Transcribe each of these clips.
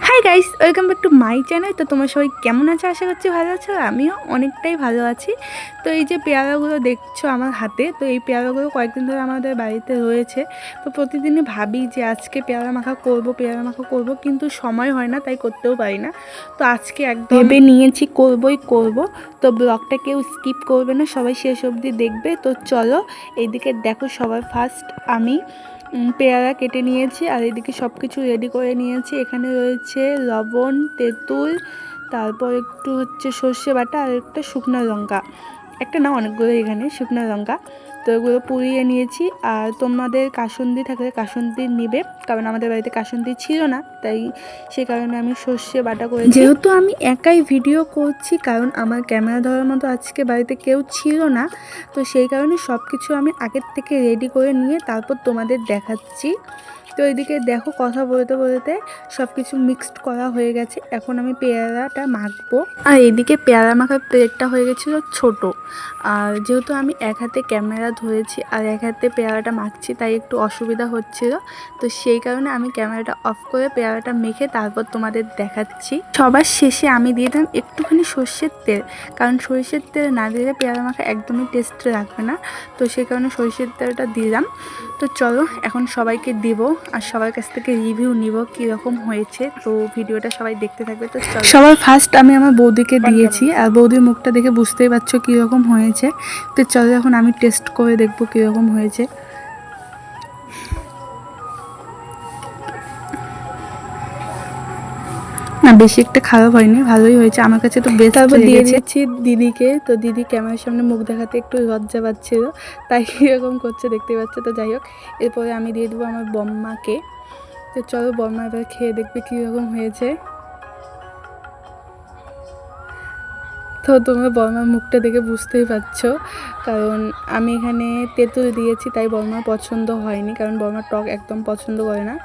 Hi guys, welcome back to my channel. তো তোমার সবাই কেমন আছে? আশা করছি ভালো আছো। আমিও অনেকটাই ভালো আছি। তো এই যে পেয়ারাগুলো দেখছো আমার হাতে, তো এই পেয়ারাগুলো কয়েকদিন ধরে আমাদের বাড়িতে রয়েছে। তো প্রতিদিনই ভাবি যে আজকে পেয়ারা মাখা করব, কিন্তু সময় হয় না, তাই করতেও পারি না। তো আজকে একদম ভেবে নিয়েছি করব। তো ব্লগটা কেউ স্কিপ করবে না, সবাই শেষ অবধি দেখবে। তো চলো, এইদিকে দেখো, সবার ফার্স্ট আমি পেয়ারা কেটে নিয়েছি আর এদিকে সব কিছু রেডি করে নিয়েছি। এখানে রয়েছে লবণ, তেঁতুল, তারপর একটু হচ্ছে সর্ষে বাটা আর একটা শুকনো লঙ্কা, একটা না অনেকগুলো এখানে শুকনো লঙ্কা। তো এগুলো পুড়িয়ে নিয়েছি। আর তোমাদের কাসুন্দি থাকলে কাসুন্দি নিবে, কারণ আমাদের বাড়িতে কাসুন্দি ছিল না, তাই সেই কারণে আমি সর্ষে বাটা করেছি। যেহেতু আমি একাই ভিডিও করছি, কারণ আমার ক্যামেরা ধরার মতো আজকে বাড়িতে কেউ ছিল না, তো সেই কারণে সব কিছু আমি আগের থেকে রেডি করে নিয়ে তারপর তোমাদের দেখাচ্ছি। তো এদিকে দেখো, কথা বলতে বলতে সব কিছু মিক্সড করা হয়ে গেছে। এখন আমি পেয়ারাটা মাখবো। আর এদিকে পেয়ারা মাখার প্লেটটা হয়ে গেছিলো ছোট। আর যেহেতু আমি এক হাতে ক্যামেরা ধরেছি আর এক হাতে পেয়ারাটা মাখছি, তাই একটু অসুবিধা হচ্ছিল। তো সেই কারণে আমি ক্যামেরাটা অফ করে পেয়ারাটা মেখে তারপর তোমাদের দেখাচ্ছি। সবার শেষে আমি দিয়ে দিলাম একটুখানি সর্ষের তেল, কারণ সর্ষের তেল না দিলে পেয়ারা মাখা একদমই টেস্ট লাগবে না। তো সেই কারণে সর্ষের তেলটা দিলাম। তো চলো, এখন সবাইকে দিব আর সবার কাছ থেকে রিভিউ নিব কীরকম হয়েছে। তো ভিডিওটা সবাই দেখতে থাকবে। তো চলো, সবার ফার্স্ট আমি আমার বৌদিকে দিয়েছি আর বৌদির মুখটা দেখে বুঝতেই পারছো কীরকম হয়েছে। তো চলো, এখন আমি টেস্ট করে দেখবো কীরকম হয়েছে। না, বেশি একটা খারাপ হয়নি, ভালোই হয়েছে, আমার কাছে তো বেশ। তারপর দিয়ে দিয়েছি দিদিকে। তো দিদি ক্যামেরার সামনে মুখ দেখাতে একটু লজ্জা পাচ্ছিল, তাই এরকম করছে, দেখতে পাচ্ছে। তো যাই হোক, এরপরে আমি দিয়ে দেবো আমার বম্মাকে। তো চলো, বম্মা এবার খেয়ে দেখবে কীরকম হয়েছে। তো তোমরা বর্মার মুখটা দেখে বুঝতেই পারছো, কারণ আমি এখানে তেঁতুল দিয়েছি, তাই বর্মার পছন্দ হয়নি, কারণ বর্মার টক একদম পছন্দ করে না।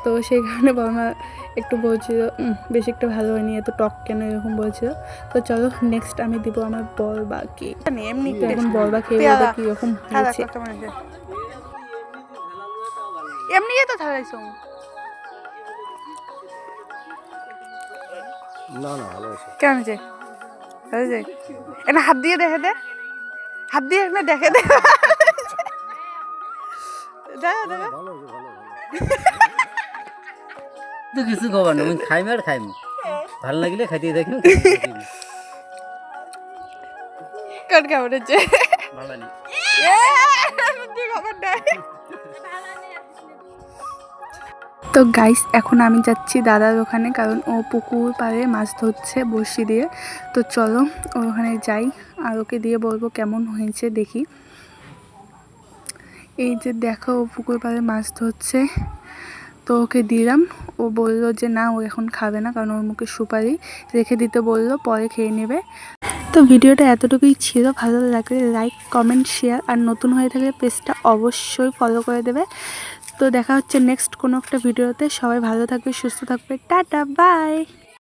তো সেই কারণে বর্মা একটু বলছিল বেশি একটা ভালো হয়নি, এত টক কেন এরকম বলছিল। তো চলো, নেক্সট আমি দিব আমার বরবাকে। এমনি এখন বরবা খেয়ে বলবে কীরকম হয়েছে। এমনি তো থাকাইছো না না, ভালো আছে। কেমন হয়েছে? ভালো হয়েছে? এটা হাত দিয়ে দেখে দে, হাত দিয়ে এখানে দেখে দে, দেখা দেখা। তো কিছু খবর না, আমি খাইম আর খাইম, ভালো লাগলে খাইতে দেখি। কোন কেমন হচ্ছে? ভালো নেই। তো গাইস, এখন আমি যাচ্ছি দাদার ওখানে, কারণ ও পুকুর পাড়ে মাছ ধরছে বড়শি দিয়ে। তো চলো ওর ওখানে যাই আর ওকে দিয়ে বলবো কেমন হয়েছে দেখি। এই যে দেখো, ও পুকুর পাড়ে মাছ ধরছে, তো ওকে দিলাম। ও বললো যে না, ও এখন খাবে না, কারণ ওর মুখে সুপারি রেখে দিতে বললো, পরে খেয়ে নেবে। তো ভিডিওটা এতটুকুই ছিল। ভালো লাগলে লাইক, কমেন্ট, শেয়ার, আর নতুন হয়ে থাকলে পেজটা অবশ্যই ফলো করে দেবে। তো দেখা হচ্ছে নেক্সট কোনো একটা ভিডিওতে। সবাই ভালো থাকবে, সুস্থ থাকবে, টাটা, বাই।